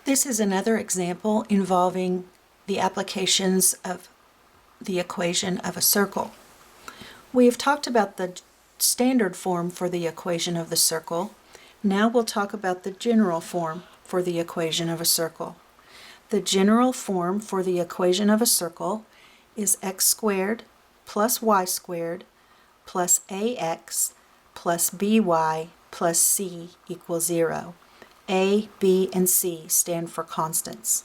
This is another example involving the applications of the equation of a circle. We have talked about the standard form for the equation of the circle. Now we'll talk about the general form for the equation of a circle. The general form for the equation of a circle is x squared plus y squared plus ax plus by plus c equals 0. A, B, and C stand for constants.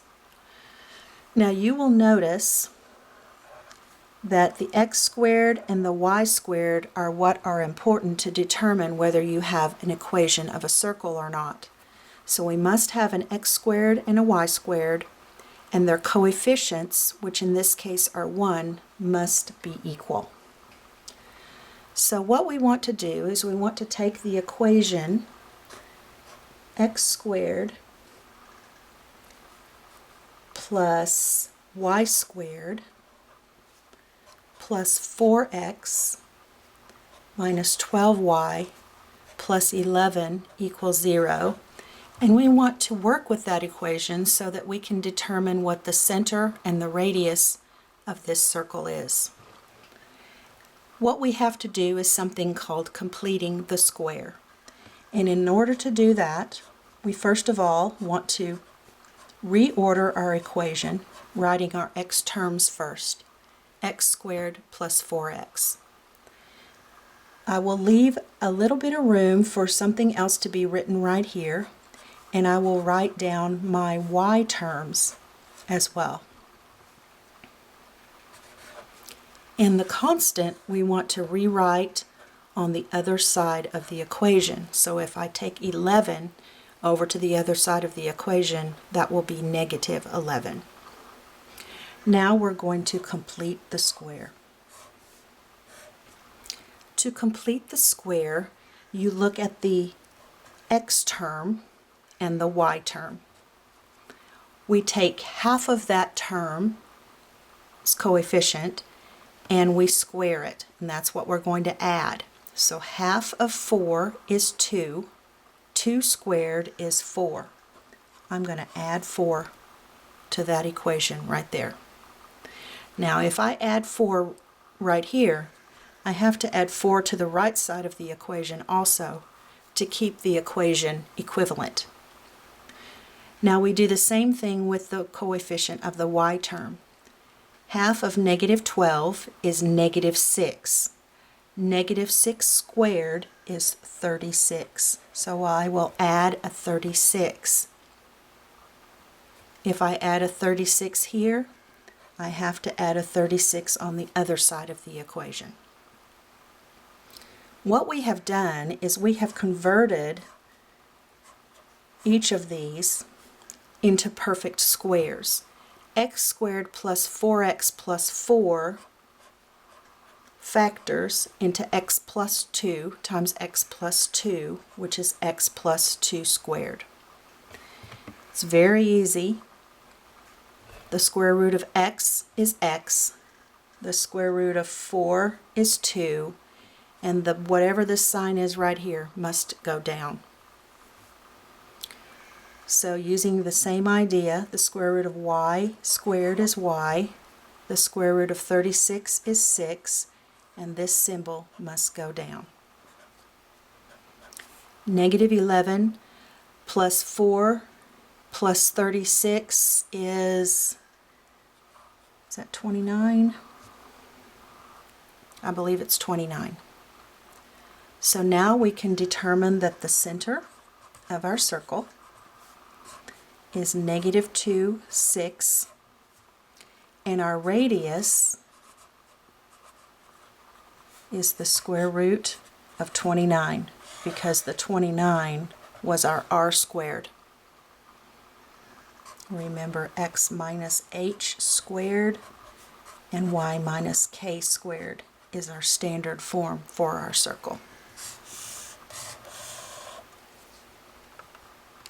Now you will notice that the x squared and the y squared are what are important to determine whether you have an equation of a circle or not. So we must have an x squared and a y squared, and their coefficients, which in this case are 1, must be equal. So what we want to do is we want to take the equation x squared plus y squared plus 4x minus 12y plus 11 equals 0. And we want to work with that equation so that we can determine what the center and the radius of this circle is. What we have to do is something called completing the square. And in order to do that, we first of all want to reorder our equation, writing our x terms first. X squared plus 4x. I will leave a little bit of room for something else to be written right here, and I will write down my y terms as well. And the constant we want to rewrite on the other side of the equation. So if I take 11 over to the other side of the equation, that will be negative 11. Now we're going to complete the square. To complete the square, you look at the x term and the y term. We take half of that term's coefficient and we square it, and that's what we're going to add. So half of 4 is 2. 2 squared is 4. I'm going to add 4 to that equation right there. Now if I add 4 right here, I have to add 4 to the right side of the equation also to keep the equation equivalent. Now we do the same thing with the coefficient of the y term. Half of negative 12 is negative 6. Negative 6 squared is 36. So I will add a 36. If I add a 36 here, I have to add a 36 on the other side of the equation. What we have done is we have converted each of these into perfect squares. X squared plus 4x plus 4 factors into x plus 2 times x plus 2, which is x plus 2 squared. It's very easy. The square root of x is x. The square root of 4 is 2. And whatever this sign is right here must go down. So using the same idea, the square root of y squared is y, the square root of 36 is 6, and this symbol must go down. Negative 11 plus 4 plus 36 is that 29? I believe it's 29. So now we can determine that the center of our circle is negative 2, 6, and our radius is the square root of 29, because the 29 was our r squared. Remember, x minus h squared and y minus k squared is our standard form for our circle.